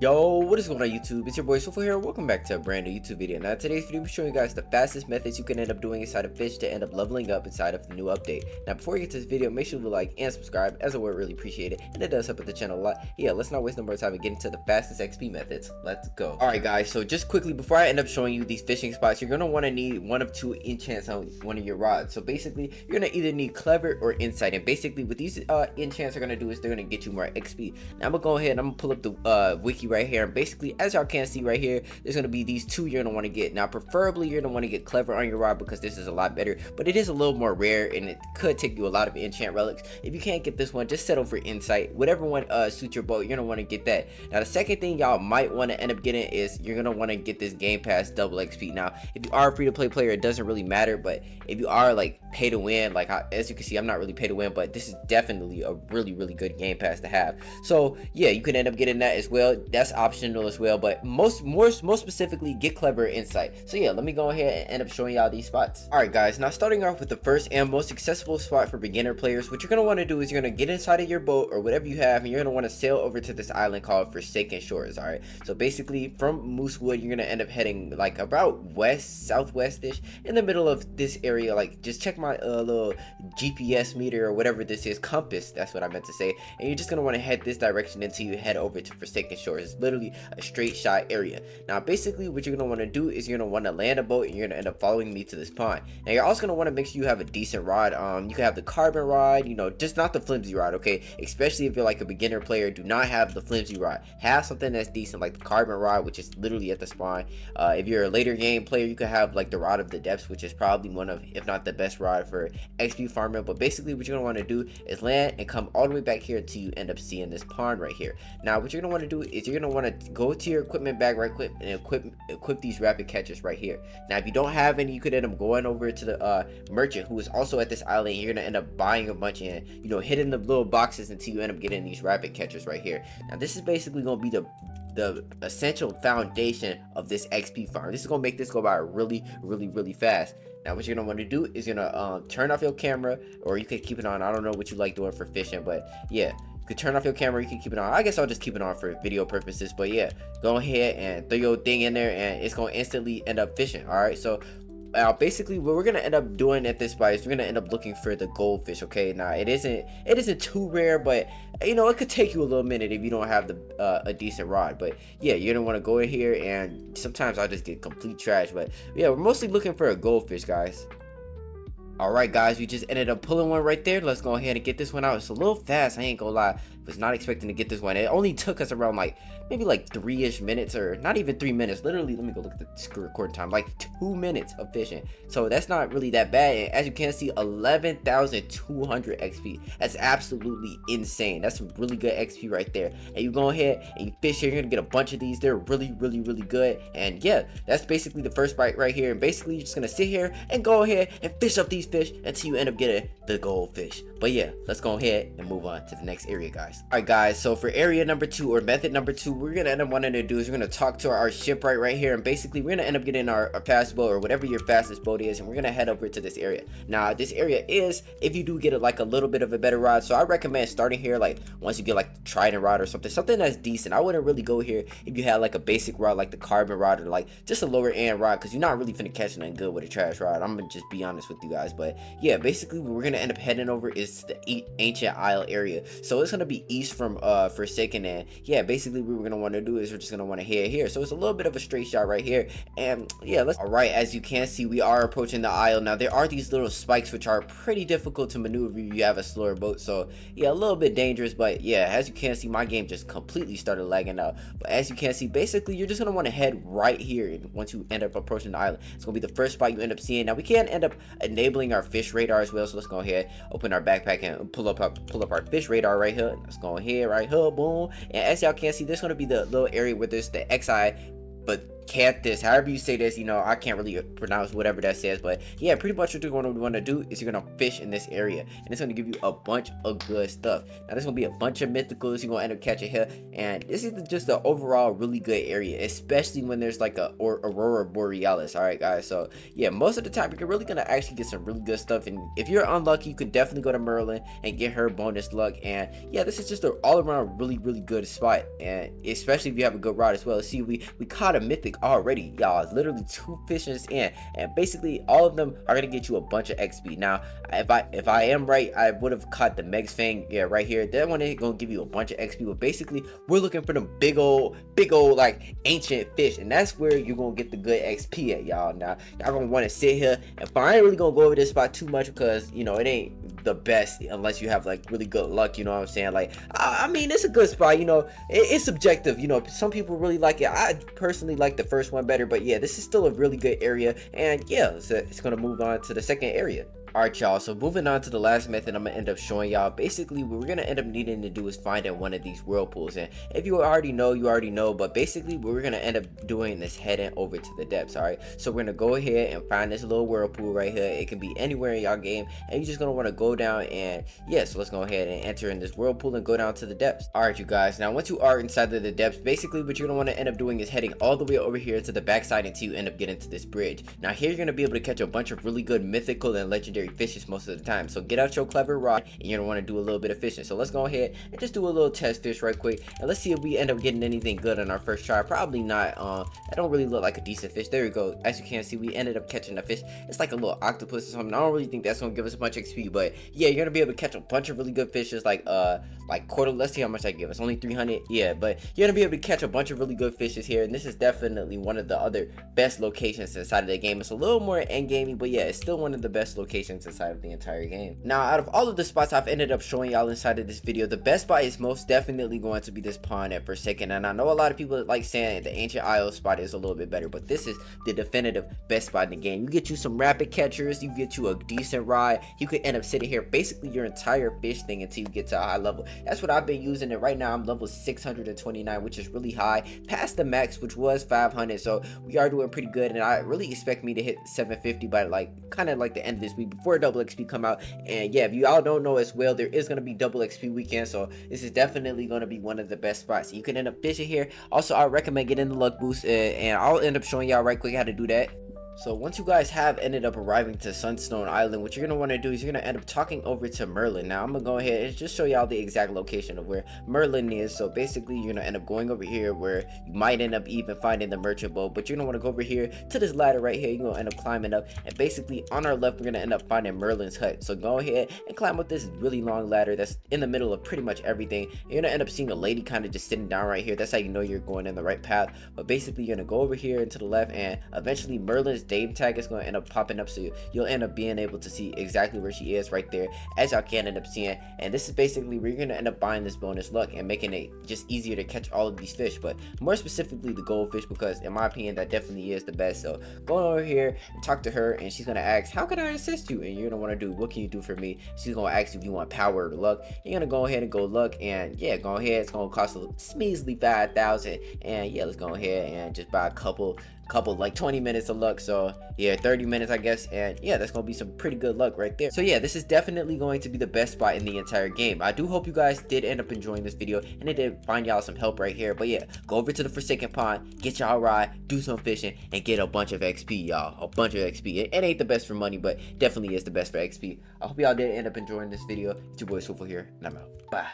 Yo, what is going on YouTube? It's your boy Sofa here. Welcome back to a brand new YouTube video. Now today's video I'm showing you guys the fastest methods you can end up doing inside of Fish to end up leveling up inside of the new update. Now before we get to this video, make sure to like and subscribe, as I would really appreciate it, and it does help with the channel a lot. Yeah, let's not waste no more time and get into the fastest XP methods. Let's go. Alright guys, so just quickly before I end up showing you these fishing spots, you're going to want to need one of two enchants on one of your rods. So basically you're going to either need clever or insight, and basically what these enchants are going to do is they're going to get you more XP. Now I'm going to go ahead and I'm going to pull up the wiki right here, and basically as y'all can see right here, there's going to be these two you're going to want to get. Now preferably you're going to want to get clever on your rod because this is a lot better, but it is a little more rare and it could take you a lot of enchant relics. If you can't get this one, just settle for insight. Whatever one suits your boat, you're going to want to get that. Now the second thing y'all might want to end up getting is you're going to want to get this game pass double XP. Now if you are a free to play player, it doesn't really matter, but if you are like pay to win, like as you can see, I'm not really pay to win, but this is definitely a really good game pass to have. So yeah, you can end up getting that as well. That's optional as well, but most specifically get clever insight. So yeah, let me go ahead and end up showing y'all these spots. All right guys, now starting off with the first and most accessible spot for beginner players, what you're going to want to do is you're going to get inside of your boat or whatever you have, and you're going to want to sail over to this island called Forsaken Shores. All right, so basically from Moosewood you're going to end up heading like about southwest-ish in the middle of this area. Like just check my little GPS meter or whatever this is, compass, that's what I meant to say, and you're just going to want to head this direction until you head over to Forsaken Shores. It's literally a straight shot area. Now basically what you're going to want to do is you're going to want to land a boat and you're going to end up following me to this pond. Now you're also going to want to make sure you have a decent rod. You can have the carbon rod, you know, just not the flimsy rod, okay? Especially if you're like a beginner player, do not have the flimsy rod. Have something that's decent like the carbon rod, which is literally at the spawn. If you're a later game player, you could have like the rod of the depths, which is probably one of, if not the best rod for XP farming. But basically what you're going to want to do is land and come all the way back here until you end up seeing this pond right here. Now what you're going to want to do is you're going to want to go to your equipment bag right quick and equip these rapid catchers right here. Now if you don't have any, you could end up going over to the merchant who is also at this island. You're going to end up buying a bunch and, you know, hitting the little boxes until you end up getting these rapid catchers right here. Now this is basically going to be the essential foundation of this XP farm. This is gonna make this go by really fast. Now what you're gonna want to do is you're gonna turn off your camera, or you could keep it on. I don't know what you like doing for fishing, but yeah, you could turn off your camera, you can keep it on. I guess I'll just keep it on for video purposes, but yeah, go ahead and throw your thing in there and it's gonna instantly end up fishing. All right, so basically what we're gonna end up doing at this spot is we're gonna end up looking for the goldfish. Okay, now it isn't too rare, but you know, it could take you a little minute if you don't have the a decent rod. But yeah, you're gonna want to go in here, and sometimes I just get complete trash, but yeah, we're mostly looking for a goldfish, guys. Alright guys, we just ended up pulling one right there. Let's go ahead and get this one out. It's a little fast, I ain't gonna lie. Was not expecting to get this one. It only took us around like maybe like 3-ish minutes, or not even 3 minutes. Literally, let me go look at the recording time, like 2 minutes of fishing. So that's not really that bad. And as you can see, 11,200 XP. That's absolutely insane. That's some really good XP right there. And you go ahead and you fish here, you're gonna get a bunch of these. They're really good. And yeah, that's basically the first bite right here. And basically you're just gonna sit here and go ahead and fish up these fish until you end up getting the goldfish. But yeah, let's go ahead and move on to the next area, guys. Alright guys, so for area number 2, or method number 2, we're gonna end up wanting to do is we're gonna talk to our shipwright right here, and basically we're gonna end up getting our fast boat, or whatever your fastest boat is, and we're gonna head over to this area. Now this area is, if you do get like a little bit of a better rod, so I recommend starting here like once you get like the trident rod or something that's decent. I wouldn't really go here if you had like a basic rod like the carbon rod, or like just a lower end rod, because you're not really finna catch nothing good with a trash rod. I'm gonna just be honest with you guys. But yeah, basically what we're gonna end up heading over is the ancient isle area. So it's gonna be east from Forsaken, and yeah, basically what we're gonna want to do is we're just gonna want to head here. So it's a little bit of a straight shot right here, and yeah, let's. All right, as you can see, we are approaching the isle. Now there are these little spikes which are pretty difficult to maneuver if you have a slower boat, so yeah, a little bit dangerous. But yeah, as you can see, my game just completely started lagging out. But as you can see, basically you're just gonna want to head right here, and once you end up approaching the island, it's gonna be the first spot you end up seeing. Now we can end up enabling our fish radar as well, so let's go ahead, open our backpack and pull up our fish radar right here. Let's go ahead right here, boom. And as y'all can see, there's gonna be the little area where there's the XI, but Canthus, however you say this, you know, I can't really pronounce whatever that says, but yeah, pretty much what you're going to want to do is you're going to fish in this area, and it's going to give you a bunch of good stuff. Now there's going to be a bunch of mythicals you're going to end up catching here, and this is just an overall really good area, especially when there's like a aurora borealis. All right guys, so yeah, most of the time you're really going to actually get some really good stuff, and if you're unlucky, you can definitely go to Merlin and get her bonus luck. And yeah, this is just an all around really good spot, and especially if you have a good rod as well. Let's see, we caught a mythic already, y'all. Literally 2 fishes in, and basically all of them are gonna get you a bunch of XP. Now if I am right, I would have caught the Meg's Fang, yeah, right here. That one ain't gonna give you a bunch of XP, but basically we're looking for them big old like ancient fish, and that's where you're gonna get the good XP at, y'all. Now y'all gonna want to sit here, and I ain't really gonna go over this spot too much because, you know, it ain't the best unless you have like really good luck, you know what I'm saying? Like I mean, it's a good spot, you know, it's subjective, you know. Some people really like it. I personally like the first one better, but yeah, this is still a really good area, and yeah, it's gonna move on to the second area. Alright y'all, so moving on to the last method I'm gonna end up showing y'all. Basically what we're gonna end up needing to do is find in one of these whirlpools, and if you already know, but basically what we're gonna end up doing is heading over to the depths. Alright, so we're gonna go ahead and find this little whirlpool right here. It can be anywhere in y'all game, and you're just gonna want to go down, and yeah, so let's go ahead and enter in this whirlpool and go down to the depths. Alright you guys, now once you are inside of the depths, basically what you're gonna want to end up doing is heading all the way over here to the backside until you end up getting to this bridge. Now here you're gonna be able to catch a bunch of really good mythical and legendary fishes most of the time, so get out your clever rod and you're gonna want to do a little bit of fishing. So let's go ahead and just do a little test fish right quick, and let's see if we end up getting anything good on our first try. Probably not. I don't really look like a decent fish. There we go. As you can see, we ended up catching a fish. It's like a little octopus or something. I don't really think that's gonna give us much XP, but yeah, you're gonna be able to catch a bunch of really good fishes, like quarter. Let's see how much I give us. Only 300. Yeah, but you're gonna be able to catch a bunch of really good fishes here, and this is definitely one of the other best locations inside of the game. It's a little more end gamey, but yeah, it's still one of the best locations inside of the entire game. Now out of all of the spots I've ended up showing y'all inside of this video, the best spot is most definitely going to be this pond at Forsaken, and I know a lot of people like saying the Ancient Isle spot is a little bit better, but this is the definitive best spot in the game. You get you some rapid catchers, you get you a decent rod, you could end up sitting here basically your entire fish thing until you get to a high level. That's what I've been using it right now. I'm level 629, which is really high, past the max, which was 500, so we are doing pretty good, and I really expect me to hit 750 by like kind of like the end of this week before double XP come out. And yeah, if you all don't know as well, there is going to be double XP weekend, so this is definitely going to be one of the best spots. You can end up fishing here. Also, I recommend getting the luck boost, and I'll end up showing y'all right quick how to do that. So once you guys have ended up arriving to Sunstone Island, what you're going to want to do is you're going to end up talking over to Merlin. Now I'm going to go ahead and just show y'all the exact location of where Merlin is. So basically you're going to end up going over here where you might end up even finding the merchant boat, but you're going to want to go over here to this ladder right here. You're going to end up climbing up, and basically on our left we're going to end up finding Merlin's hut. So go ahead and climb up this really long ladder that's in the middle of pretty much everything. You're going to end up seeing a lady kind of just sitting down right here. That's how you know you're going in the right path. But basically you're going to go over here and to the left, and eventually Merlin's Dame tag is going to end up popping up, so you'll end up being able to see exactly where she is right there, as y'all can end up seeing. And this is basically where you're going to end up buying this bonus luck and making it just easier to catch all of these fish, but more specifically the goldfish, because in my opinion that definitely is the best. So go over here and talk to her, and she's going to ask, how can I assist you? And you're going to want to do, what can you do for me? She's going to ask you if you want power or luck. You're going to go ahead and go luck, and yeah, go ahead. It's going to cost a measly 5,000, and yeah, let's go ahead and just buy a couple like 20 minutes of luck. So yeah, 30 minutes I guess, and yeah, that's gonna be some pretty good luck right there. So yeah, this is definitely going to be the best spot in the entire game. I do hope you guys did end up enjoying this video, and it did find y'all some help right here. But yeah, go over to the Forsaken Pond, get y'all a ride, do some fishing, and get a bunch of XP, y'all. A bunch of XP. It ain't the best for money, but definitely is the best for XP. I hope y'all did end up enjoying this video. It's your boy Swoofle here, and I'm out. Bye.